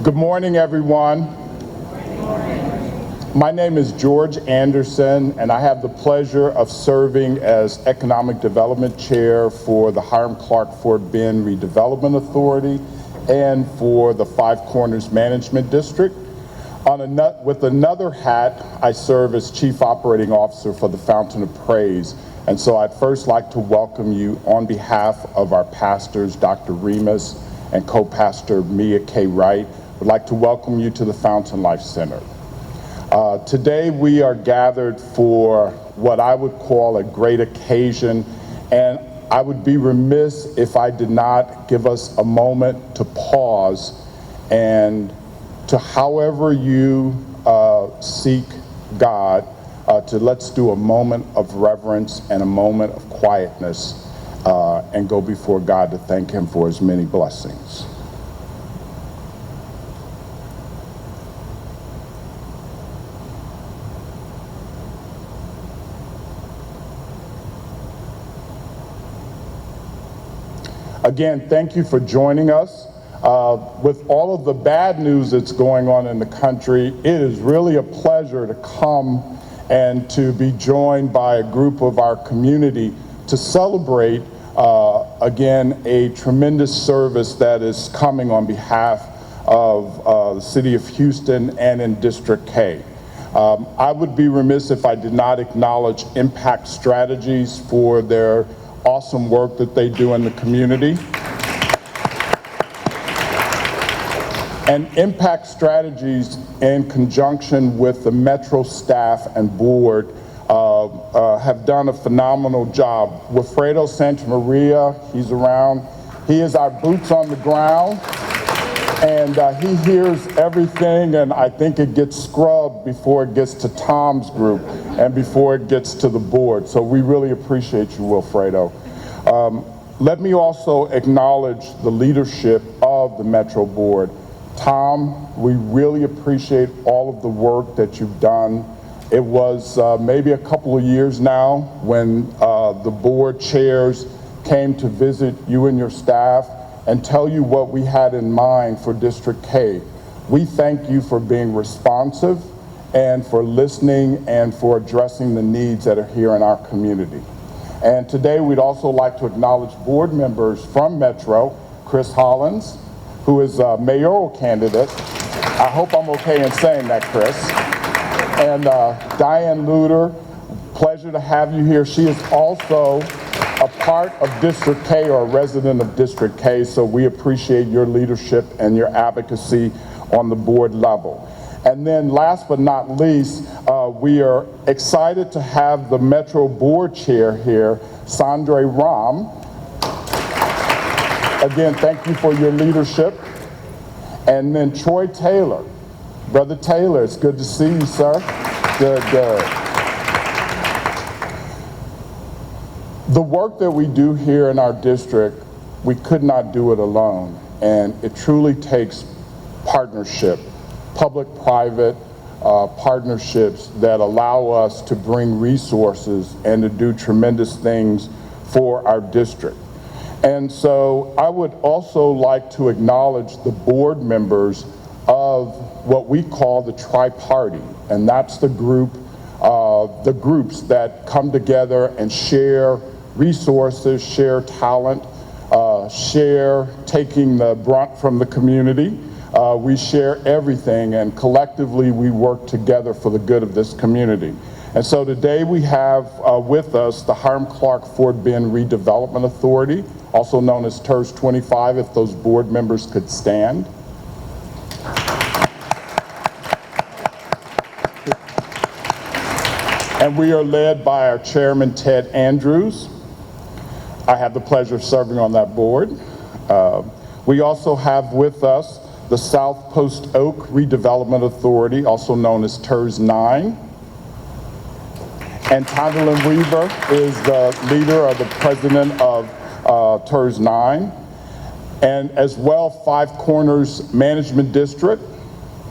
Good morning, everyone. My name is George Anderson, and I have the pleasure of serving as Economic Development Chair for the Hiram, Clarke, Fort Bend Redevelopment Authority and for the Five Corners Management District. With another hat, I serve as Chief Operating Officer for the Fountain of Praise. And so I'd first like to welcome you on behalf of our pastors, Dr. Remus and co-pastor Mia K. Wright. I'd like to welcome you to the Fountain Life Center. Today we are gathered for what I would call a great occasion, and I would be remiss if I did not give us a moment to pause and to, however you seek God, let's do a moment of reverence and a moment of quietness and go before God to thank Him for His many blessings. Again, thank you for joining us. With all of the bad news that's going on in the country, it is really a pleasure to come and to be joined by a group of our community to celebrate, again, a tremendous service that is coming on behalf of the City of Houston and in District K. I would be remiss if I did not acknowledge Impact Strategies for their awesome work that they do in the community. And Impact Strategies, in conjunction with the Metro staff and board, have done a phenomenal job. Wilfredo Santamaria, he's around. He is our boots on the ground, and he hears everything, and I think it gets scrubbed before it gets to Tom's group and before it gets to the board. So we really appreciate you, Wilfredo. Let me also acknowledge the leadership of the Metro board. Tom, we really appreciate all of the work that you've done. It was maybe a couple of years now when the board chairs came to visit you and your staff and tell you what we had in mind for District K. We thank you for being responsive and for listening and for addressing the needs that are here in our community. And today we'd also like to acknowledge board members from Metro, Chris Hollins, who is a mayoral candidate. I hope I'm okay in saying that, Chris. And Diane Luter, pleasure to have you here. She is also a part of District K, or a resident of District K, so we appreciate your leadership and your advocacy on the board level. And then last but not least, we are excited to have the Metro board chair here, Sanjay Ram. Again, thank you for your leadership. And then Troy Taylor. Brother Taylor, it's good to see you, sir. Good. The work that we do here in our district, we could not do it alone. And it truly takes partnership, public-private partnerships that allow us to bring resources and to do tremendous things for our district. And so I would also like to acknowledge the board members of what we call the Tri-Party, and that's the groups that come together and share resources, share talent, share taking the brunt from the community. We share everything, and collectively we work together for the good of this community. And so today we have with us the Hiram, Clarke, Fort Bend Redevelopment Authority, also known as TERS 25, if those board members could stand. And we are led by our chairman, Ted Andrews. I have the pleasure of serving on that board. We also have with us the South Post Oak Redevelopment Authority, also known as TERS 9. And Tondalyn Weaver is the leader or the president of TERS 9. And as well, Five Corners Management District,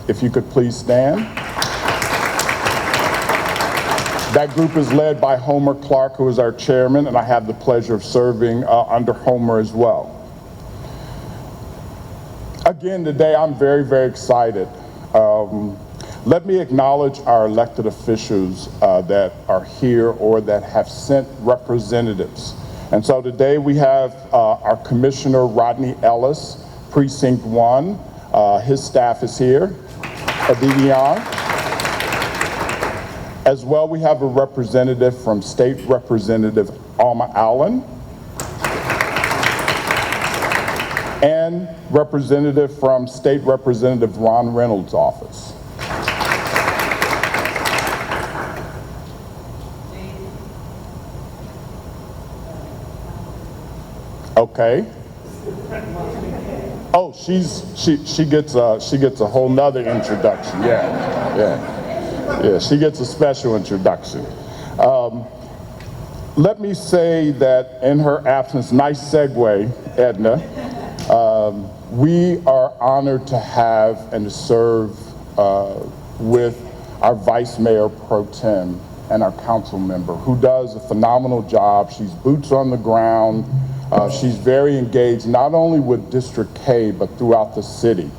if you could please stand. That group is led by Clarke, who is our chairman, and I have the pleasure of serving under Homer as well. Again, today I'm very, very excited. Let me acknowledge our elected officials that are here or that have sent representatives. And so today we have our Commissioner Rodney Ellis, Precinct 1. His staff is here, Adidion. As well, we have a representative from State Representative Alma Allen and representative from State Representative Ron Reynolds' office. Okay. Oh, she gets a whole nother introduction. Yeah, she gets a special introduction. Let me say that in her absence, nice segue, Edna, we are honored to have and to serve with our Vice Mayor Pro Tem and our council member who does a phenomenal job. She's boots on the ground. She's very engaged, not only with District K, but throughout the city.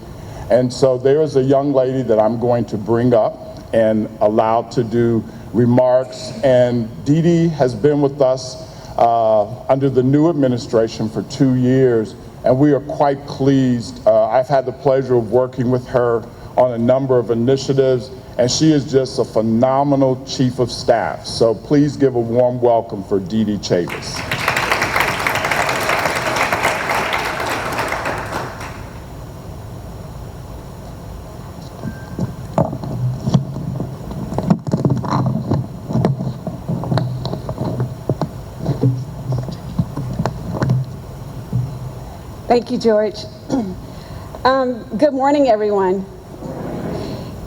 And so there is a young lady that I'm going to bring up and allow to do remarks. And Dee Dee has been with us under the new administration for 2 years, and we are quite pleased. I've had the pleasure of working with her on a number of initiatives, and she is just a phenomenal chief of staff. So please give a warm welcome for Dee Dee Chavis. Thank you, George. Good morning, everyone.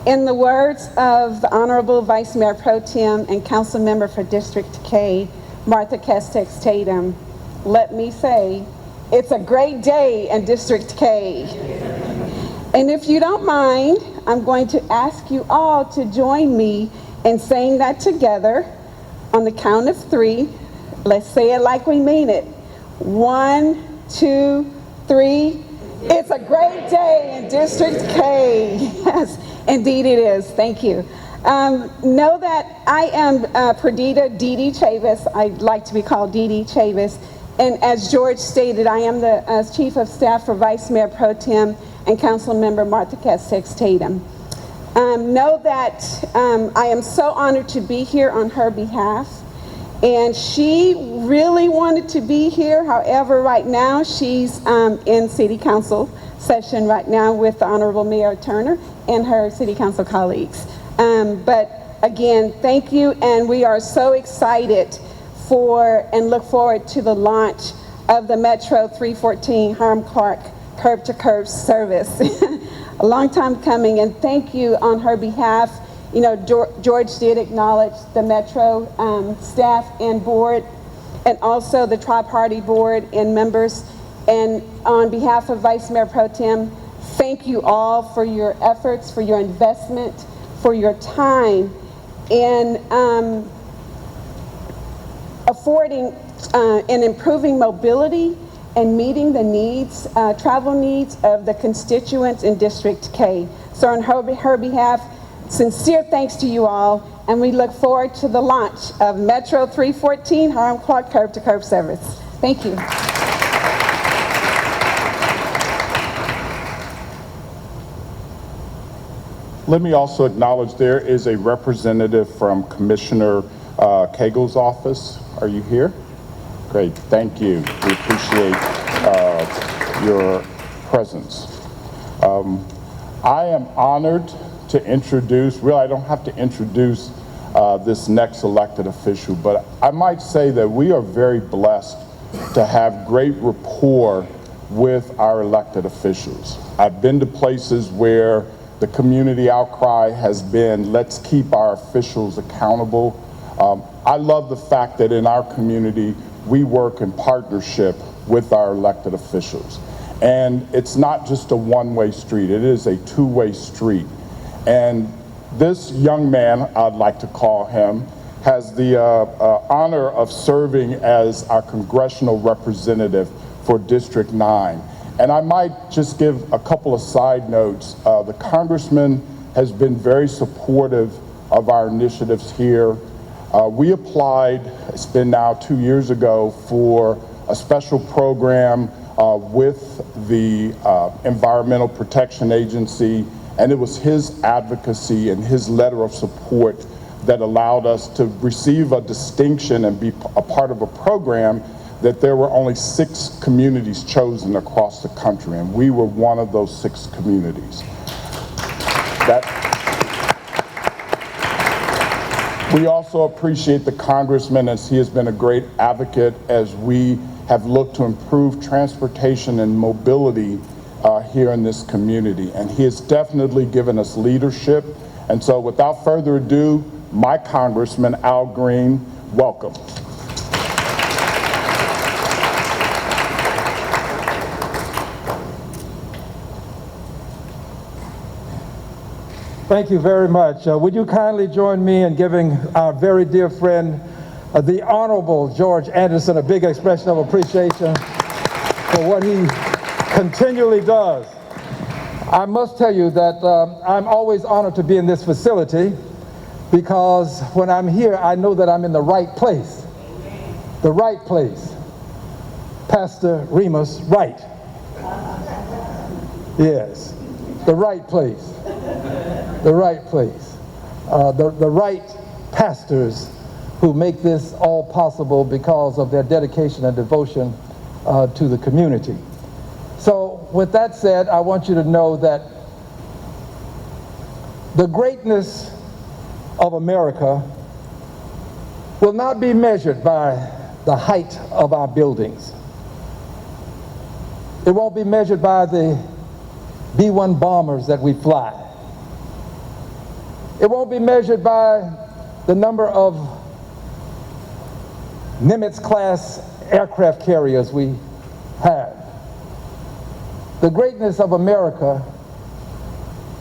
In the words of the Honorable Vice Mayor Pro Tem and Council Member for District K, Martha Castex Tatum, let me say, it's a great day in District K. And if you don't mind, I'm going to ask you all to join me in saying that together on the count of 3. Let's say it like we mean it. 1, 2, 3. It's a great day in District K. Yes, indeed it is. Thank you. Know that I am Perdita Dee Dee Chavis. I'd like to be called Dee Dee Chavis. And as George stated, I am the Chief of Staff for Vice Mayor Pro Tem and Council Member Martha Castex Tatum. Know that I am so honored to be here on her behalf. And she really wanted to be here. However, right now she's in City Council session right now with the Honorable Mayor Turner and her City Council colleagues. But again, thank you, and we are so excited for and look forward to the launch of the Metro 314 Hiram Clarke Curb2Curb service. A long time coming, and thank you on her behalf. You know, George did acknowledge the Metro staff and board, and also the tri-party board and members. And on behalf of Vice Mayor Pro Tem, thank you all for your efforts, for your investment, for your time in affording and improving mobility and meeting the needs, travel needs of the constituents in District K. So on her behalf, sincere thanks to you all, and we look forward to the launch of Metro 314 Hiram Clarke Curb2Curb service. Thank you. Let me also acknowledge there is a representative from Commissioner Cagle's office. Are you here? Great, thank you. We appreciate your presence. I am honored to introduce, really I don't have to introduce this next elected official, but I might say that we are very blessed to have great rapport with our elected officials. I've been to places where the community outcry has been, let's keep our officials accountable. I love the fact that in our community, we work in partnership with our elected officials. And it's not just a one-way street, it is a two-way street. And this young man, I'd like to call him, has the honor of serving as our congressional representative for District 9. And I might just give a couple of side notes. The Congressman has been very supportive of our initiatives here. We applied, it's been now 2 years ago, for a special program with the Environmental Protection Agency, and it was his advocacy and his letter of support that allowed us to receive a distinction and be a part of a program that there were only 6 communities chosen across the country, and we were one of those 6 communities. We also appreciate the Congressman, as he has been a great advocate as we have looked to improve transportation and mobility here in this community. And he has definitely given us leadership. And so without further ado, my Congressman Al Green, welcome. Thank you very much. Would you kindly join me in giving our very dear friend, the Honorable George Anderson, a big expression of appreciation for what he continually does. I must tell you that I'm always honored to be in this facility because when I'm here, I know that I'm in the right place. The right place. Pastor Remus, right. Yes, the right place. The right place, the right pastors who make this all possible because of their dedication and devotion to the community. So with that said, I want you to know that the greatness of America will not be measured by the height of our buildings. It won't be measured by the B-1 bombers that we fly. It won't be measured by the number of Nimitz-class aircraft carriers we have. The greatness of America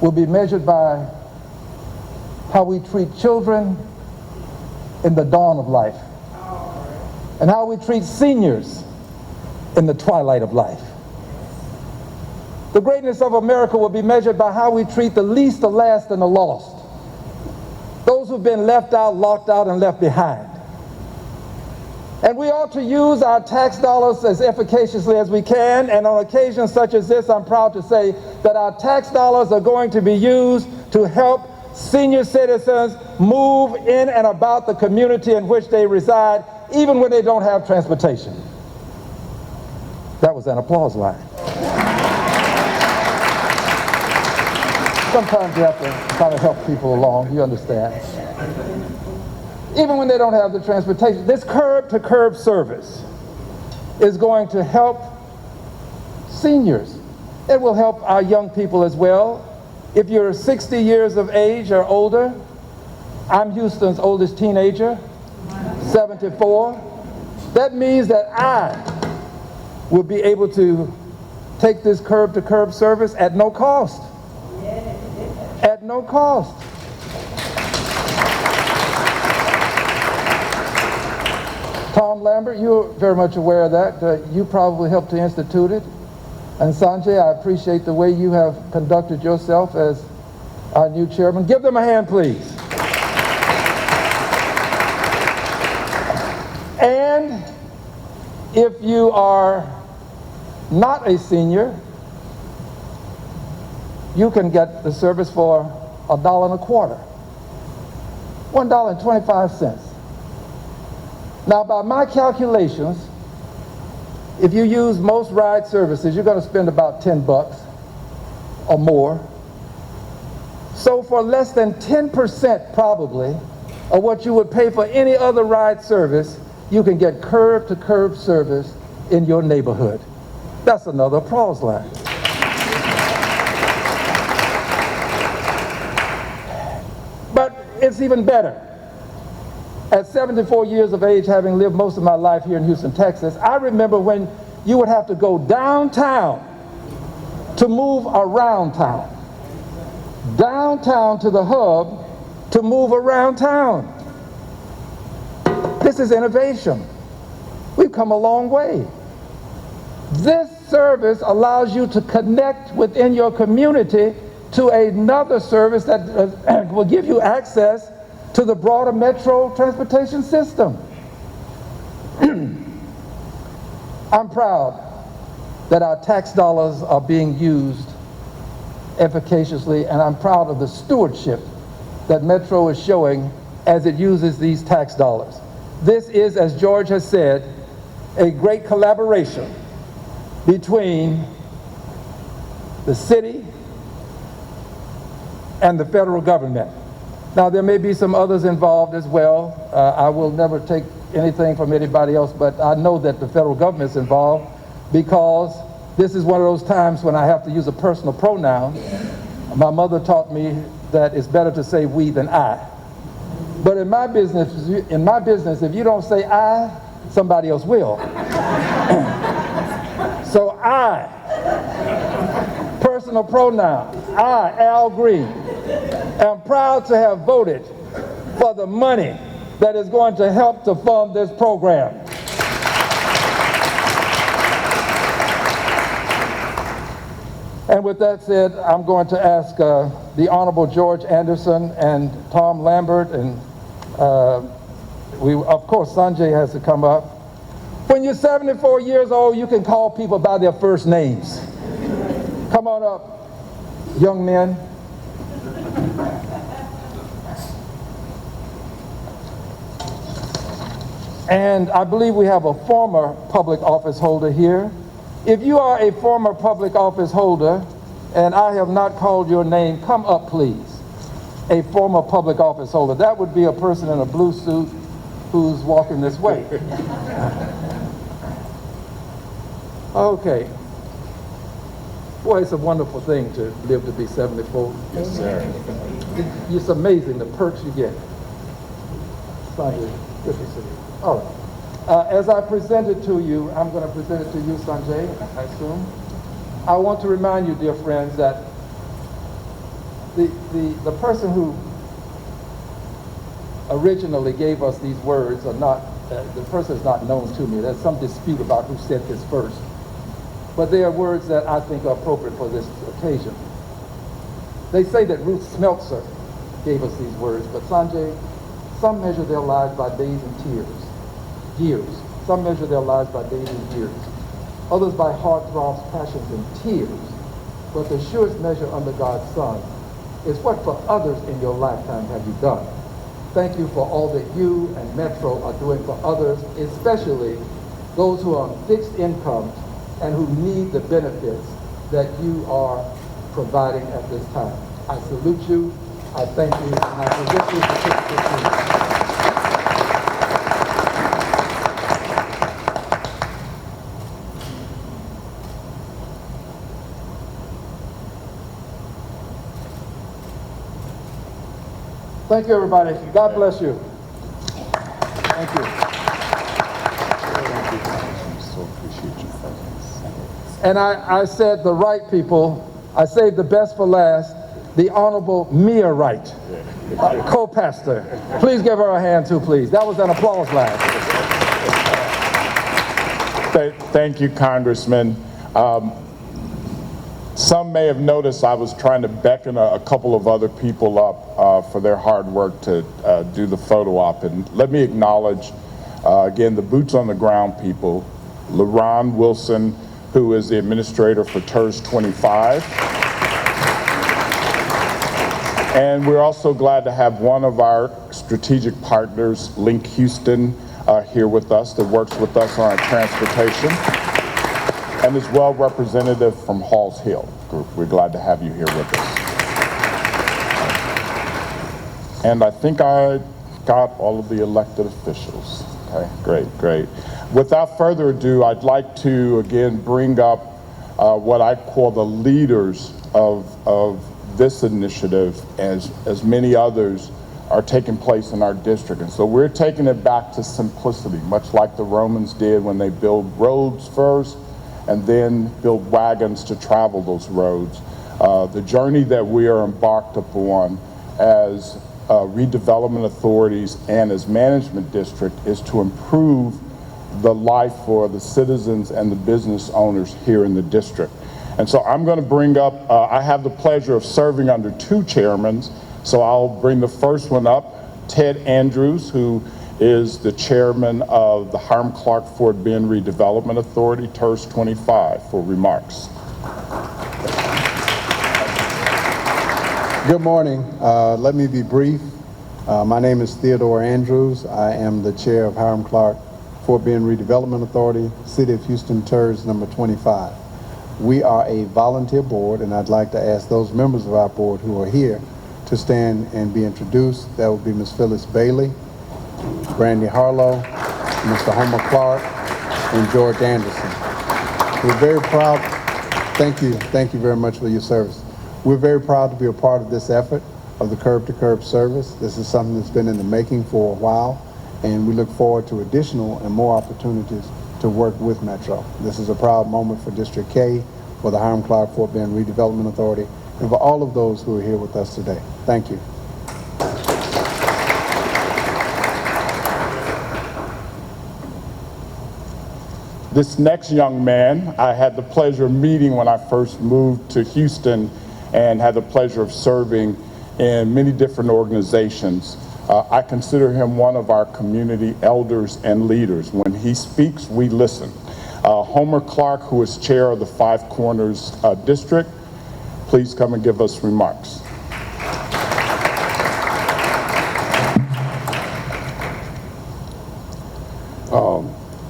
will be measured by how we treat children in the dawn of life and how we treat seniors in the twilight of life. The greatness of America will be measured by how we treat the least, the last, and the lost. Those who've been left out, locked out, and left behind. And we ought to use our tax dollars as efficaciously as we can, and on occasions such as this, I'm proud to say that our tax dollars are going to be used to help senior citizens move in and about the community in which they reside, even when they don't have transportation. That was an applause line. Sometimes you have to try to help people along, you understand. Even when they don't have the transportation, this curb-to-curb service is going to help seniors. It will help our young people as well. If you're 60 years of age or older, I'm Houston's oldest teenager, 74. That means that I will be able to take this curb-to-curb service at no cost. At no cost. Tom Lambert, you're very much aware of that. You probably helped to institute it. And Sanjay, I appreciate the way you have conducted yourself as our new chairman. Give them a hand, please. And if you are not a senior, you can get the service for $1.25. $1.25. Now, by my calculations, if you use most ride services, you're going to spend about $10 or more. So for less than 10% probably of what you would pay for any other ride service, you can get curb-to-curb service in your neighborhood. That's another applause line. But it's even better. At 74 years of age, having lived most of my life here in Houston, Texas, I remember when you would have to go downtown to move around town. Downtown to the hub to move around town. This is innovation. We've come a long way. This service allows you to connect within your community to another service that will give you access to the broader metro transportation system. I'm proud that our tax dollars are being used efficaciously, and I'm proud of the stewardship that Metro is showing as it uses these tax dollars. This is, as George has said, a great collaboration between the city and the federal government. Now, there may be some others involved as well. I will never take anything from anybody else, but I know that the federal government is involved because this is one of those times when I have to use a personal pronoun. My mother taught me that it's better to say we than I. But in my business, if you don't say I, somebody else will. So I, personal pronoun, I, Al Green, am proud to have voted for the money that is going to help to fund this program. And with that said, I'm going to ask the Honorable George Anderson and Tom Lambert, and of course Sanjay has to come up. When you're 74 years old, you can call people by their first names. Come on up, young men. And I believe we have a former public office holder here. If you are a former public office holder and I have not called your name, come up please. A former public office holder. That would be a person in a blue suit who's walking this way. Okay. Boy, it's a wonderful thing to live to be 74. Yes, sir. It's amazing the perks you get. Sanjay, good to see you. All right. As I present it to you, I'm going to present it to you, Sanjay, I assume. I want to remind you, dear friends, that the person who originally gave us these words are not, the person is not known to me. There's some dispute about who said this first. But they are words that I think are appropriate for this occasion. They say that Ruth Smeltzer gave us these words, but Sanjay, some measure their lives by days and years. Some measure their lives by days and years. Others by heartthrobs, passions, and tears. But the surest measure under God's sun is what for others in your lifetime have you done. Thank you for all that you and Metro are doing for others, especially those who are on fixed incomes and who need the benefits that you are providing at this time. I salute you, I thank you, and I present you to take this. Thank you, everybody. God bless you. Thank you. So appreciate you. And I said the right people. I saved the best for last. The Honorable Mia Wright, co-pastor. Please give her a hand too, please. That was an applause last. Thank you, Congressman. Some may have noticed I was trying to beckon a couple of other people up for their hard work to do the photo op. And let me acknowledge, again, the boots on the ground people, LaRon Wilson, who is the administrator for TERS 25. And we're also glad to have one of our strategic partners, Link Houston, here with us, that works with us on our transportation, and is well representative from Halls Hill Group. We're glad to have you here with us. And I think I got all of the elected officials. Okay, great. Without further ado, I'd like to again bring up what I call the leaders of this initiative, as many others are taking place in our district. And so we're taking it back to simplicity, much like the Romans did when they built roads first and then build wagons to travel those roads. The journey that we are embarked upon as redevelopment authorities and as management district is to improve the life for the citizens and the business owners here in the district. And so I'm going to bring up, I have the pleasure of serving under two chairmen, so I'll bring the first one up, Ted Andrews, who is the chairman of the Hiram Clarke Fort Bend Redevelopment Authority, TERS 25, for remarks. Good morning. Let me be brief. My name is Theodore Andrews. I am the chair of Hiram Clarke Fort Bend Redevelopment Authority, City of Houston TERS number 25. We are a volunteer board, and I'd like to ask those members of our board who are here to stand and be introduced. That would be Ms. Phyllis Bailey, Brandy Harlow, Mr. Homer Clarke, and George Anderson. We're very proud. Thank you very much for your service. We're very proud to be a part of this effort of the Curb2Curb service. This is something that's been in the making for a while, and we look forward to additional and more opportunities to work with Metro. This is a proud moment for District K, for the Hiram Clarke Fort Bend Redevelopment Authority, and for all of those who are here with us today. Thank you. This next young man, I had the pleasure of meeting when I first moved to Houston and had the pleasure of serving in many different organizations. I consider him one of our community elders and leaders. When he speaks, we listen. Homer Clarke, who is chair of the Five Corners District, please come and give us remarks.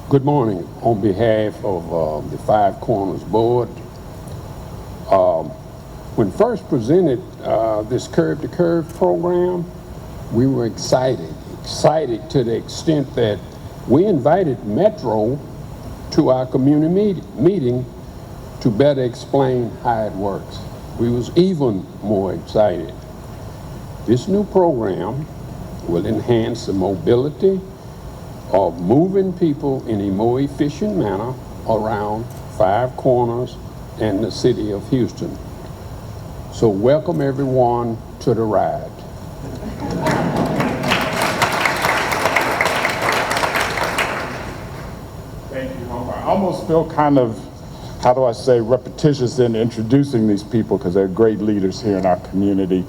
Good morning. On behalf of the Five Corners Board, when first presented this Curb2Curb program, we were excited to the extent that we invited Metro to our community meeting to better explain how it works. We was even more excited. This new program will enhance the mobility of moving people in a more efficient manner around Five Corners and the city of Houston. So welcome everyone to the ride. Thank you, Homer. I almost feel kind of, how do I say, repetitious in introducing these people because they're great leaders here in our community.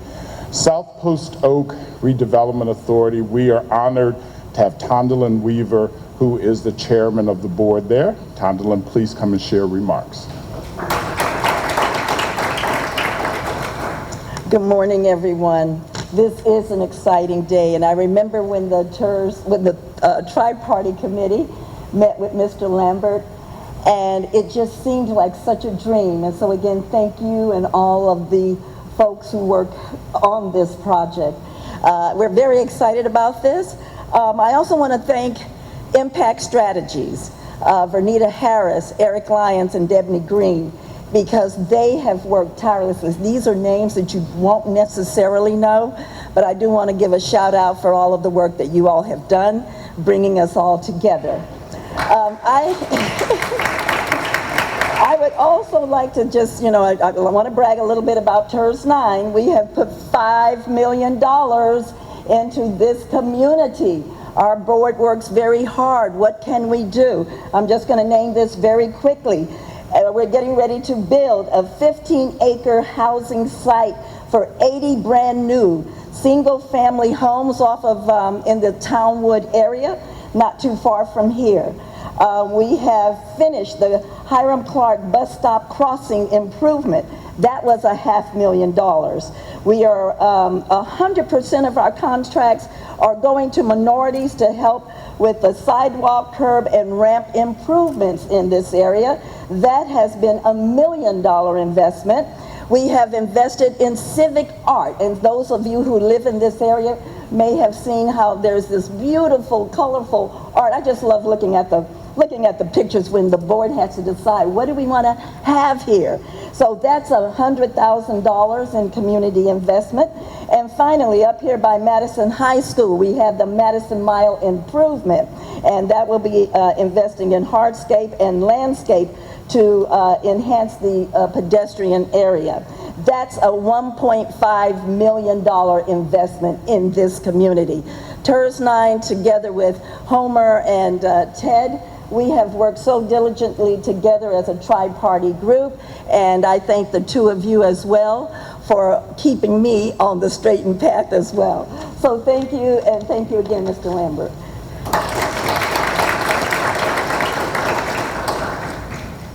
South Post Oak Redevelopment Authority, we are honored to have Tondalyn Weaver, who is the chairman of the board there. Tondalyn, please come and share remarks. Good morning, everyone. This is an exciting day, and I remember when the Tri-Party Committee met with Mr. Lambert, and it just seemed like such a dream. And so again, thank you and all of the folks who work on this project. We're very excited about this. I also want to thank Impact Strategies, Vernita Harris, Eric Lyons, and Debney Green, because they have worked tirelessly. These are names that you won't necessarily know, but I do want to give a shout out for all of the work that you all have done, bringing us all together. I would also like to just, I want to brag a little bit about TERS 9. We have put $5 million into this community. Our board works very hard. What can we do? I'm just going to name this very quickly. We're getting ready to build a 15-acre housing site for 80 brand new single-family homes off of in the Townwood area, not too far from here. We have finished the Hiram Clarke bus stop crossing improvement. That was $500,000. We are 100% of our contracts are going to minorities to help with the sidewalk, curb, and ramp improvements in this area. That has been $1 million investment. We have invested in civic art, and those of you who live in this area may have seen how there's this beautiful, colorful art. I just love looking at the pictures when the board has to decide what do we want to have here. So that's $100,000 in community investment. And finally, up here by Madison High School, we have the Madison Mile Improvement, and that will be investing in hardscape and landscape to enhance the pedestrian area. That's a $1.5 million investment in this community. TERS 9, together with Homer and Ted, we have worked so diligently together as a tri-party group, and I thank the two of you as well for keeping me on the straight and path as well. So thank you, and thank you again, Mr. Lambert.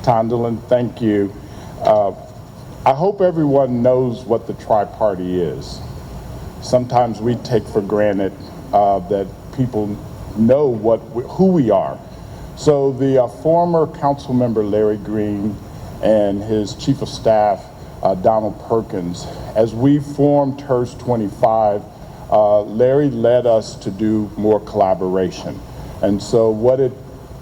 Tondalyn, thank you. I hope everyone knows what the tri-party is. Sometimes we take for granted that people know who we are. So the former council member Larry Green and his chief of staff Donald Perkins, as we formed TERS 25, Larry led us to do more collaboration. And so what it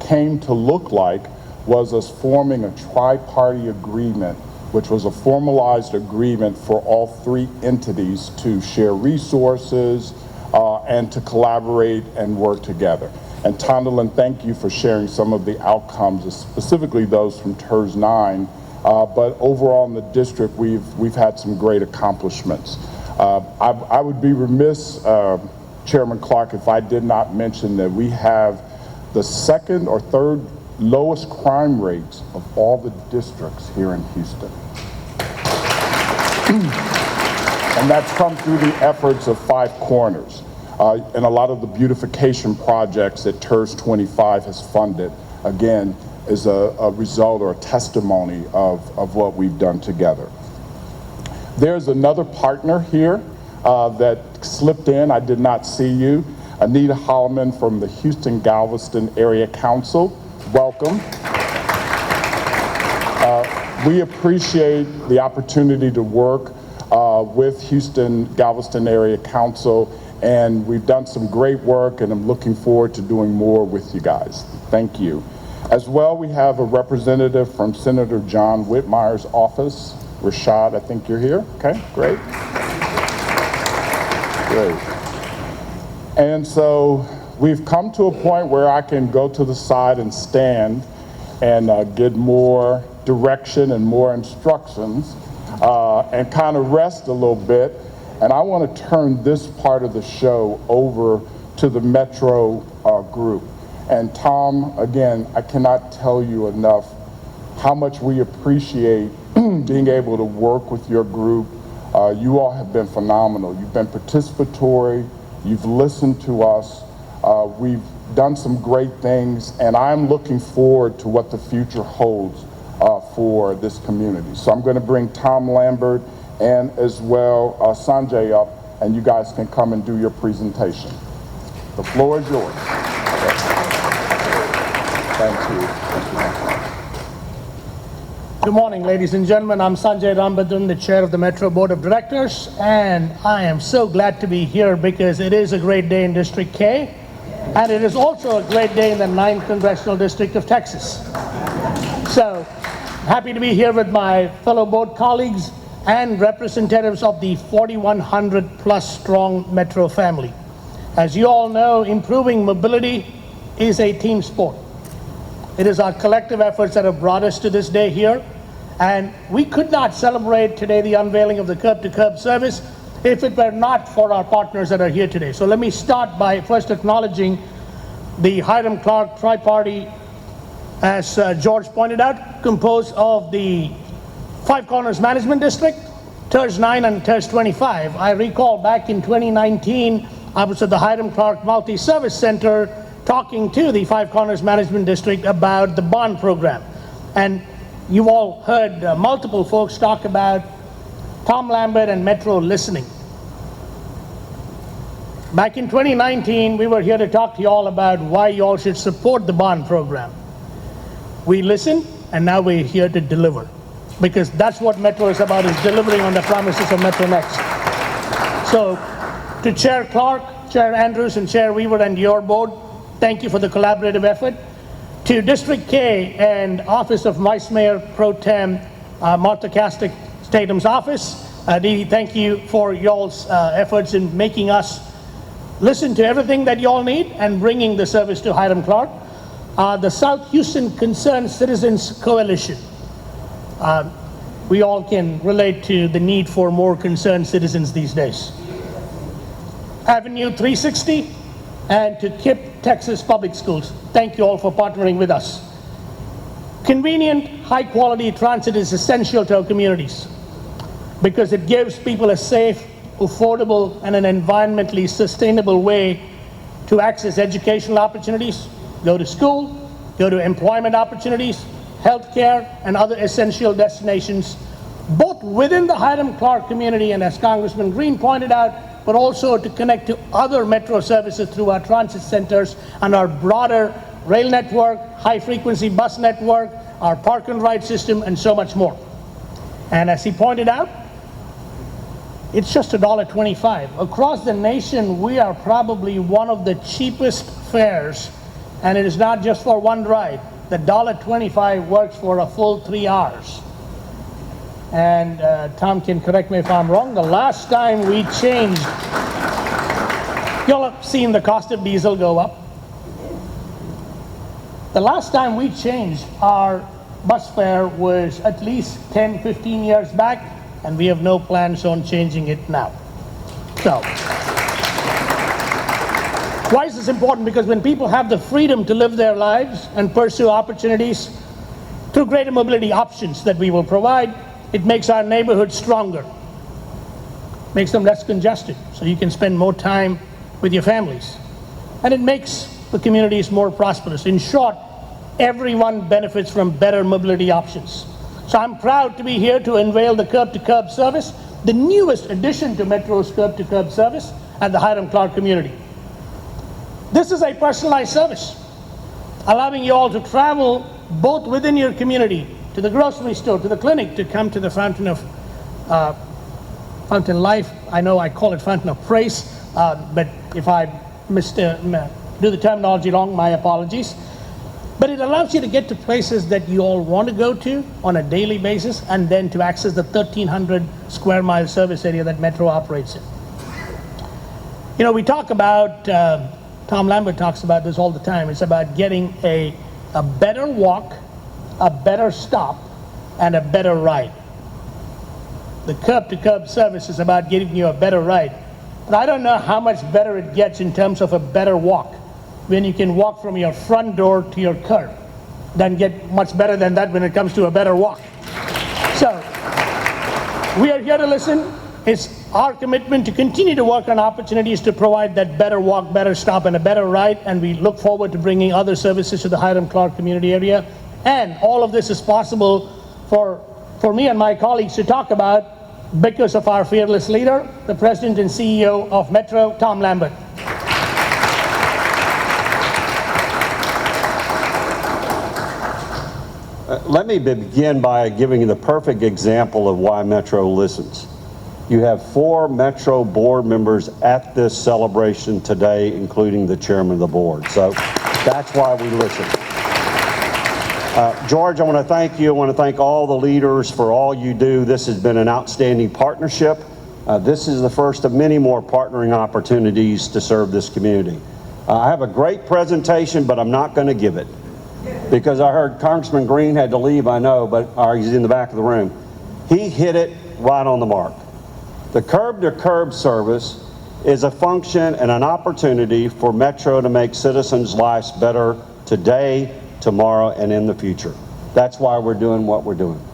came to look like was us forming a tri-party agreement, which was a formalized agreement for all three entities to share resources and to collaborate and work together. And Tondalyn, thank you for sharing some of the outcomes, specifically those from TERS 9. But overall in the district, we've had some great accomplishments. I would be remiss, Chairman Clarke, if I did not mention that we have the second or third lowest crime rates of all the districts here in Houston. And that's come through the efforts of Five Corners and a lot of the beautification projects that TERS 25 has funded, again, is a result or a testimony of what we've done together. There's another partner here that slipped in. I did not see you. Anita Holloman from the Houston-Galveston Area Council. Welcome. We appreciate the opportunity to work with Houston-Galveston Area Council, and we've done some great work, and I'm looking forward to doing more with you guys. Thank you. As well, we have a representative from Senator John Whitmire's office. Rashad, I think you're here. Okay, great. Great. And so we've come to a point where I can go to the side and stand and get more direction and more instructions and kind of rest a little bit. And I want to turn this part of the show over to the Metro group. And Tom, again, I cannot tell you enough how much we appreciate being able to work with your group. You all have been phenomenal. You've been participatory. You've listened to us. We've done some great things, and I'm looking forward to what the future holds for this community. So I'm going to bring Tom Lambert and as well Sanjay up, and you guys can come and do your presentation. The floor is yours. Thank you. Good morning, ladies and gentlemen. I'm Sanjay Ramban, the chair of the Metro Board of Directors, and I am so glad to be here because it is a great day in District K, and it is also a great day in the 9th Congressional District of Texas. So, happy to be here with my fellow board colleagues and representatives of the 4,100 plus strong Metro family. As you all know, improving mobility is a team sport. It is our collective efforts that have brought us to this day here, and we could not celebrate today the unveiling of the Curb2Curb service if it were not for our partners that are here today. So let me start by first acknowledging the Hiram Clarke tri-party, as George pointed out, composed of the Five Corners Management District, TERS 9 and TERS 25. I recall back in 2019, I was at the Hiram Clarke Multi-Service Center talking to the Five Corners Management District about the bond program. And you've all heard multiple folks talk about Tom Lambert and Metro listening. Back in 2019, we were here to talk to you all about why you all should support the bond program. We listened, and now we're here to deliver. Because that's what Metro is about, is delivering on the promises of Metro Next. So, to Chair Clarke, Chair Andrews, and Chair Weaver and your board, thank you for the collaborative effort. To District K and Office of Vice Mayor Pro Tem Martha Castick Tatum's office, thank you for y'all's efforts in making us listen to everything that y'all need and bringing the service to Hiram Clarke. The South Houston Concerned Citizens Coalition. we all can relate to the need for more concerned citizens these days. Avenue 360 and to KIPP Texas Public Schools, thank you all for partnering with us. Convenient, high-quality transit is essential to our communities because it gives people a safe, affordable, and an environmentally sustainable way to access educational opportunities, go to school, go to employment opportunities, healthcare, and other essential destinations, both within the Hiram-Clarke community, and as Congressman Green pointed out, but also to connect to other metro services through our transit centers and our broader rail network, high-frequency bus network, our park and ride system, and so much more. And as he pointed out, it's just $1.25. Across the nation, we are probably one of the cheapest fares, and it is not just for one ride. The $1.25 works for a full 3 hours. And Tom can correct me if I'm wrong, the last time we changed, y'all have seen the cost of diesel go up. The last time we changed our bus fare was at least 10, 15 years back, and we have no plans on changing it now. So, why is this important? Because when people have the freedom to live their lives and pursue opportunities through greater mobility options that we will provide, it makes our neighborhoods stronger, makes them less congested, so you can spend more time with your families. And it makes the communities more prosperous. In short, everyone benefits from better mobility options. So I'm proud to be here to unveil the Curb2Curb service, the newest addition to Metro's Curb2Curb service at the Hiram-Clarke community. This is a personalized service, allowing you all to travel both within your community, to the grocery store, to the clinic, to come to the Fountain of Fountain Life. I know I call it Fountain of Praise, but if I do the terminology wrong, my apologies. But it allows you to get to places that you all want to go to on a daily basis, and then to access the 1,300 square mile service area that Metro operates in. You know, we talk about, Tom Lambert talks about this all the time. It's about getting a better walk, a better stop, and a better ride. The Curb2Curb service is about giving you a better ride. But I don't know how much better it gets in terms of a better walk when you can walk from your front door to your curb. Doesn't get much better than that when it comes to a better walk. So, we are here to listen. It's our commitment to continue to work on opportunities to provide that better walk, better stop, and a better ride, and we look forward to bringing other services to the Hiram-Clarke community area. And all of this is possible for me and my colleagues to talk about because of our fearless leader, the President and CEO of Metro, Tom Lambert. Let me begin by giving you the perfect example of why Metro listens. You have 4 Metro board members at this celebration today, including the chairman of the board. So that's why we listen. George, I want to thank you. I want to thank all the leaders for all you do. This has been an outstanding partnership. This is the first of many more partnering opportunities to serve this community. I have a great presentation, but I'm not going to give it because I heard Congressman Green had to leave, I know, but he's in the back of the room. He hit it right on the mark. The Curb2Curb service is a function and an opportunity for Metro to make citizens' lives better today, tomorrow, and in the future. That's why we're doing what we're doing.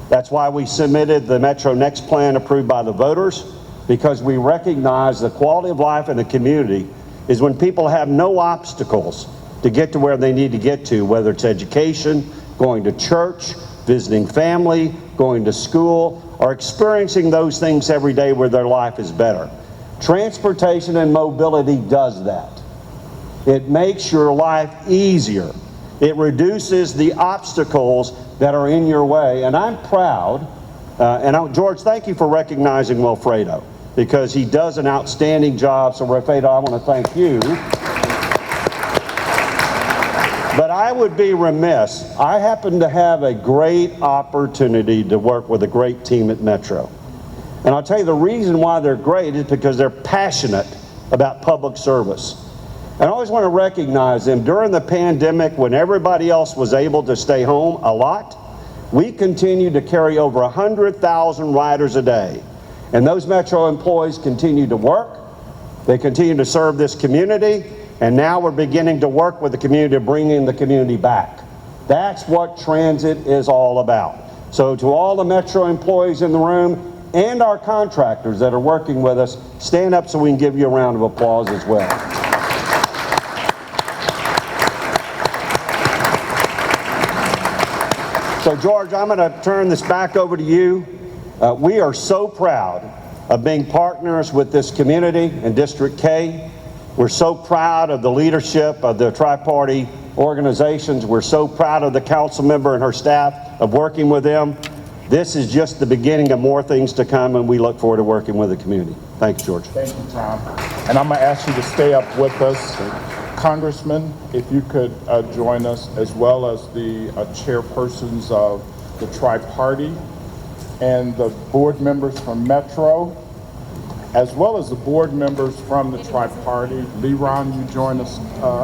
That's why we submitted the Metro Next plan approved by the voters, because we recognize the quality of life in the community is when people have no obstacles to get to where they need to get to, whether it's education, going to church, visiting family, going to school, or experiencing those things every day where their life is better. Transportation and mobility does that. It makes your life easier. It reduces the obstacles that are in your way. And I'm proud, George, thank you for recognizing Wilfredo, because he does an outstanding job. So Wilfredo, I want to thank you. But I would be remiss. I happen to have a great opportunity to work with a great team at Metro. And I'll tell you the reason why they're great is because they're passionate about public service. And I always want to recognize them. During the pandemic, when everybody else was able to stay home a lot, we continue to carry over 100,000 riders a day. And those Metro employees continue to work, they continue to serve this community, and now we're beginning to work with the community, bringing the community back. That's what transit is all about. So to all the Metro employees in the room and our contractors that are working with us, stand up so we can give you a round of applause as well. So George, I'm going to turn this back over to you. We are so proud of being partners with this community in District K. We're so proud of the leadership of the tri-party organizations. We're so proud of the council member and her staff of working with them. This is just the beginning of more things to come, and we look forward to working with the community. Thanks, George. Thank you, Tom. And I'm going to ask you to stay up with us. Congressman, if you could join us, as well as the chairpersons of the tri-party and the board members from Metro, as well as the board members from the tri-party. Hiram, you join us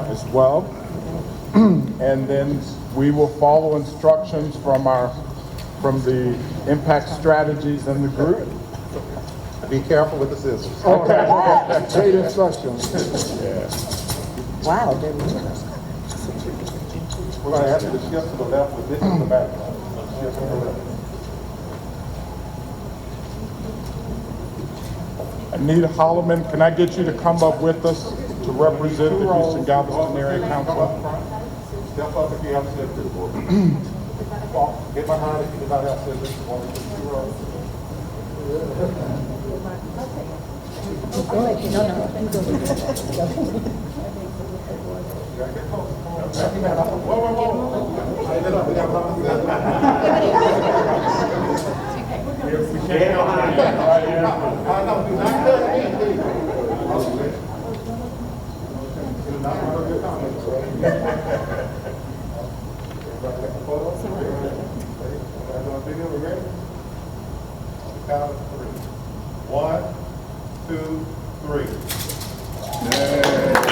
as well. And then we will follow instructions from the impact strategies in the group. Be careful with the scissors. Great instructions. Wow. We're going to have to shift to the left with this in the back. Shift to the left. Anita Holloman, can I get you to come up with us to represent the Houston Galveston Area Council? Step up if you have to step to the board. Get behind if you do not have scissors. 1, 2, 3.